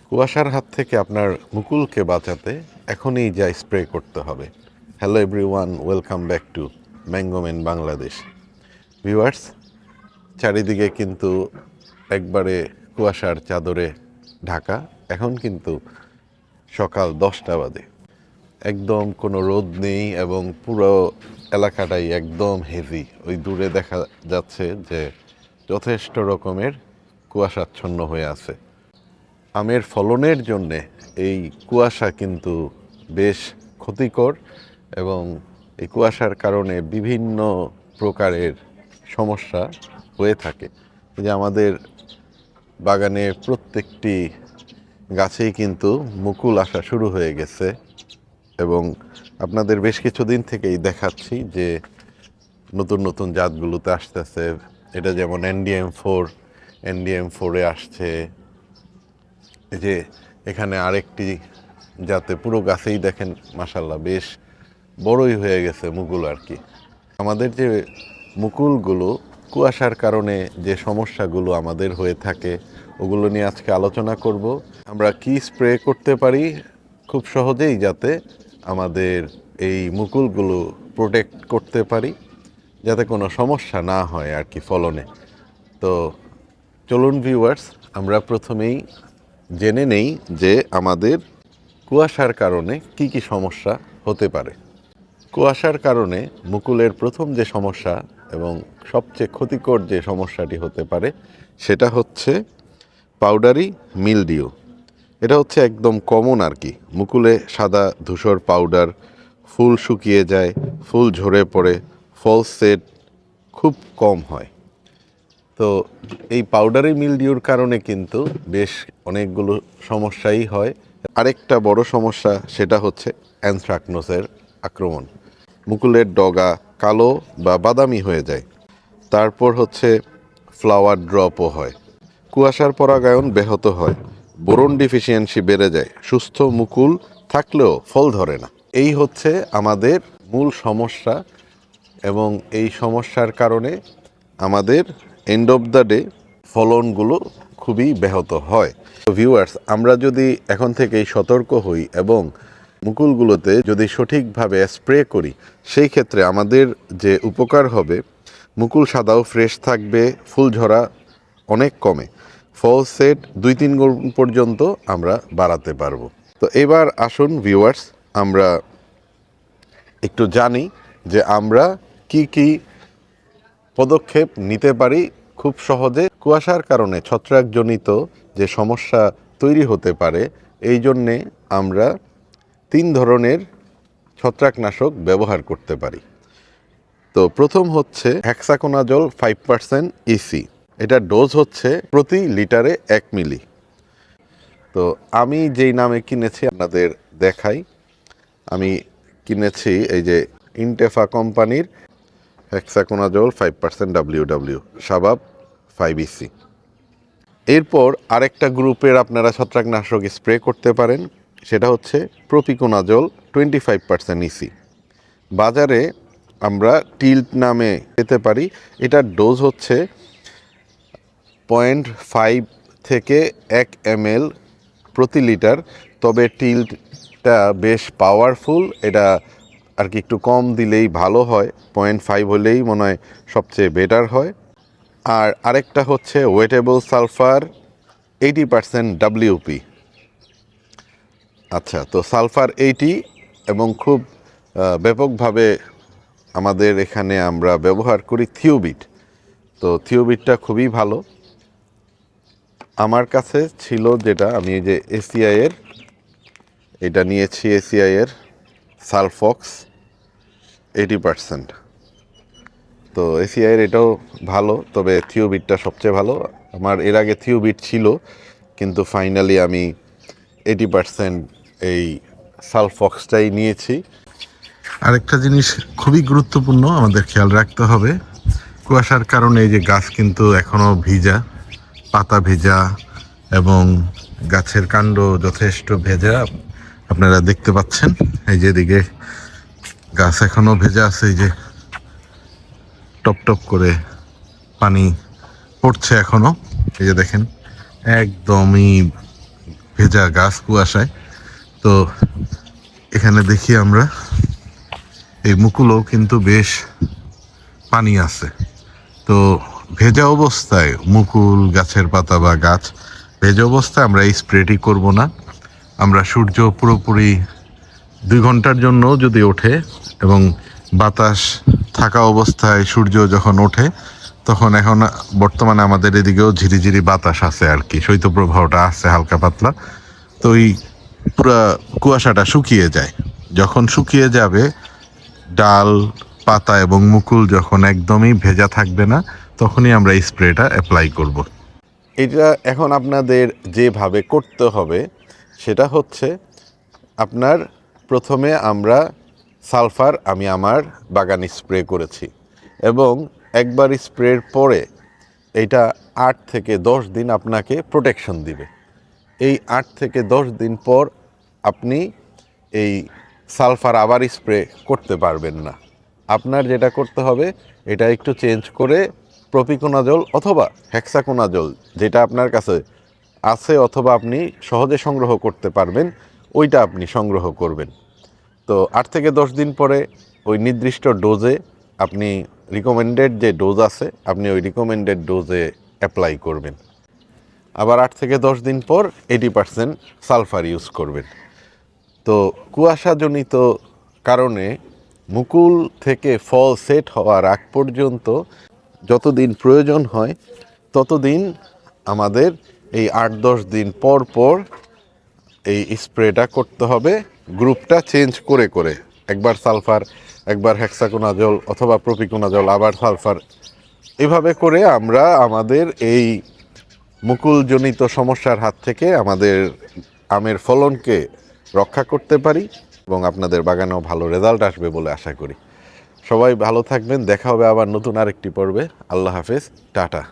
কুয়াশার হাত থেকে আপনার মুকুলকে বাঁচাতে এখনই যা স্প্রে করতে হবে। Hello everyone, welcome back to Mangoman Bangladesh. Viewers, চারিদিকে কিন্তু একবারে কুয়াশার চাদরে ঢাকা। এখন কিন্তু সকাল 10টা বাজে, একদম কোনো রোদ নেই এবং পুরো এলাকাটাই একদম হেভি। ওই দূরে দেখা যাচ্ছে যে যথেষ্ট রকমের কুয়াশাচ্ছন্ন হয়ে আছে। আমের ফলনের জন্যে এই কুয়াশা কিন্তু বেশ ক্ষতিকর এবং এই কুয়াশার কারণে বিভিন্ন প্রকারের সমস্যা হয়ে থাকে। যে আমাদের বাগানে প্রত্যেকটি গাছেই কিন্তু মুকুল আসা শুরু হয়ে গেছে এবং আপনাদের বেশ কিছুদিন থেকেই দেখাচ্ছি যে নতুন নতুন জাতগুলোতে আসতেছে। এটা যেমন NDM4 আসছে। এই যে এখানে আরেকটি যাতে পুরো গাছেই দেখেন মাশাল্লাহ বেশ বড়ই হয়ে গেছে মুকুল আর কি। আমাদের যে মুকুলগুলো কুয়াশার কারণে যে সমস্যাগুলো আমাদের হয়ে থাকে ওগুলো নিয়ে আজকে আলোচনা করব। আমরা কি স্প্রে করতে পারি খুব সহজেই যাতে আমাদের এই মুকুলগুলো প্রোটেক্ট করতে পারি, যাতে কোনো সমস্যা না হয় আর কি ফলনে। তো চলুন ভিউয়ার্স, আমরা প্রথমেই জেনে নেই যে আমাদের কুয়াশার কারণে কি কি সমস্যা হতে পারে। কুয়াশার কারণে মুকুলের প্রথম যে সমস্যা এবং সবচেয়ে ক্ষতিকর যে সমস্যাটি হতে পারে সেটা হচ্ছে পাউডারি মিলডিউ। এটা হচ্ছে একদম কমন আর কি। মুকুলে সাদা ধূসর পাউডার, ফুল শুকিয়ে যায়, ফুল ঝরে পড়ে, ফল সেট খুব কম হয়। তো এই পাউডারি মিলডিউর কারণে কিন্তু বেশ অনেকগুলো সমস্যাই হয়। আরেকটা বড় সমস্যা সেটা হচ্ছে অ্যানথ্রাকনোসের আক্রমণ। মুকুলের ডগা কালো বা বাদামি হয়ে যায়। তারপর হচ্ছে ফ্লাওয়ার ড্রপও হয়। কুয়াশার পরাগায়ন ব্যাহত হয়, বোরন ডিফিসিয়েন্সি বেড়ে যায়, সুস্থ মুকুল থাকলেও ফল ধরে না। এই হচ্ছে আমাদের মূল সমস্যা এবং এই সমস্যার কারণে আমাদের এন্ড অফ দ্য ডে ফলনগুলো খুবই ব্যাহত হয়। তো ভিউয়ার্স, আমরা যদি এখন থেকেই সতর্ক হই এবং মুকুলগুলোতে যদি সঠিকভাবে স্প্রে করি, সেই ক্ষেত্রে আমাদের যে উপকার হবে, মুকুল সাদাও ফ্রেশ থাকবে, ফুল ঝরা অনেক কমে, ফল সেট 2-3 গুণ পর্যন্ত আমরা বাড়াতে পারবো। তো এবার আসুন ভিউয়ার্স, আমরা একটু জানি যে আমরা কি কি পদক্ষেপ নিতে পারি খুব সহজে। কুয়াশার কারণে ছত্রাকজনিত যে সমস্যা তৈরি হতে পারে, এই জন্যে আমরা 3 ধরনের ছত্রাকনাশক ব্যবহার করতে পারি। তো প্রথম হচ্ছে হেক্সাকোনাজল 5% ইসি। এটার ডোজ হচ্ছে প্রতি লিটারে 1 মিলি। তো আমি যেই নামে কিনেছি আপনাদের দেখাই। আমি কিনেছি এই যে ইনটেফা কোম্পানির হেক্সাকোনাজল 5% WW শাবাব 5EC। এরপর আরেকটা গ্রুপের আপনারা ছত্রাকনাশক স্প্রে করতে পারেন, সেটা হচ্ছে প্রপিকোনাজল 25% ইসি। বাজারে আমরা টিল্ট নামে পেতে পারি। এটার ডোজ হচ্ছে 0.5 থেকে 1 ml প্রতি লিটার। তবে টিল্টটা বেশ পাওয়ারফুল, এটা আর কি একটু কম দিলেই ভালো হয়। 0.5 হলেই মনে হয় সবচেয়ে বেটার হয়। আর আরেকটা হচ্ছে ওয়েটেবল সালফার 80% WP। আচ্ছা, তো সালফার 80 এবং খুব ব্যাপকভাবে আমাদের এখানে আমরা ব্যবহার করি থিওবিট। তো থিওবিটটা খুবই ভালো। আমার কাছে ছিল যেটা, আমি এই যে এসিআইয়ের এটা নিয়েছি, এসিআইয়ের সালফক্স 80%। তো এসিআইয়ের এটাও ভালো, তবে থিওবিটটা সবচেয়ে ভালো। আমার এর আগে থিওবিট ছিল, কিন্তু ফাইনালি আমি 80% এই সালফক্সটাই নিয়েছি। আরেকটা জিনিস খুবই গুরুত্বপূর্ণ আমাদের খেয়াল রাখতে হবে, কুয়াশার কারণে এই যে গাছ কিন্তু এখনও ভিজা, পাতা ভেজা এবং গাছের কাণ্ড যথেষ্ট ভেজা। আপনারা দেখতে পাচ্ছেন এই যে দিকে গাছ এখনো ভেজা আছে, এই যে টপ টপ করে পানি পড়ছে এখনো। এই যে দেখেন একদমই ভেজা গাছ কুয়াশায়। তো এখানে দেখি আমরা এই মুকুলও কিন্তু বেশ পানি আছে। তো ভেজা অবস্থায় মুকুল গাছের পাতা বা গাছ ভেজা অবস্থায় আমরা এই স্প্রেটি করব না। আমরা সূর্য পুরোপুরি 2 ঘন্টার জন্য যদি ওঠে এবং বাতাস থাকা অবস্থায় সূর্য যখন ওঠে, তখন এখন বর্তমানে আমাদের এদিকেও ঝিরিঝিরি বাতাস আছে আর কি, শৈত্যপ্রবাহটা আছে হালকা পাতলা। তো ওই পুরা কুয়াশাটা শুকিয়ে যায়। যখন শুকিয়ে যাবে, ডাল পাতা এবং মুকুল যখন একদমই ভেজা থাকবে না, তখনই আমরা এই স্প্রেটা অ্যাপ্লাই করব। এটা এখন আপনাদের যেভাবে করতে হবে সেটা হচ্ছে, আপনার প্রথমে আমরা সালফার আমি আমার বাগানে স্প্রে করেছি এবং একবার স্প্রের পরে এইটা 8 থেকে 10 দিন আপনাকে প্রোটেকশন দিবে। এই 8 থেকে 10 দিন পর আপনি এই সালফার আবার স্প্রে করতে পারবেন না। আপনার যেটা করতে হবে, এটা একটু চেঞ্জ করে প্রপিকোনাজল অথবা হেক্সাকোনাজল যেটা আপনার কাছে আছে অথবা আপনি সহজে সংগ্রহ করতে পারবেন, ওইটা আপনি সংগ্রহ করবেন। তো 8 থেকে 10 দিন পরে ওই নির্দিষ্ট ডোজে আপনি রিকমেন্ডেড যে ডোজ আছে আপনি ওই রিকমেন্ডেড ডোজে অ্যাপ্লাই করবেন। আবার 8 থেকে 10 দিন পর 80% সালফার ইউজ করবেন। তো কুয়াশাজনিত কারণে মুকুল থেকে ফল সেট হওয়ার আগ পর্যন্ত যতদিন প্রয়োজন হয় ততদিন আমাদের এই 8-10 দিন পর পর এই স্প্রেটা করতে হবে, গ্রুপটা চেঞ্জ করে করে। একবার সালফার, একবার হেক্সাকোনাজল অথবা প্রপিকোনাজল, আবার সালফার, এভাবে করে আমরা আমাদের এই মুকুলজনিত সমস্যার হাত থেকে আমাদের আমের ফলনকে রক্ষা করতে পারি এবং আপনাদের বাগানেও ভালো রেজাল্ট আসবে বলে আশা করি। সবাই ভালো থাকবেন, দেখা হবে আবার নতুন আরেকটি পর্বে। আল্লাহ হাফেজ, টাটা।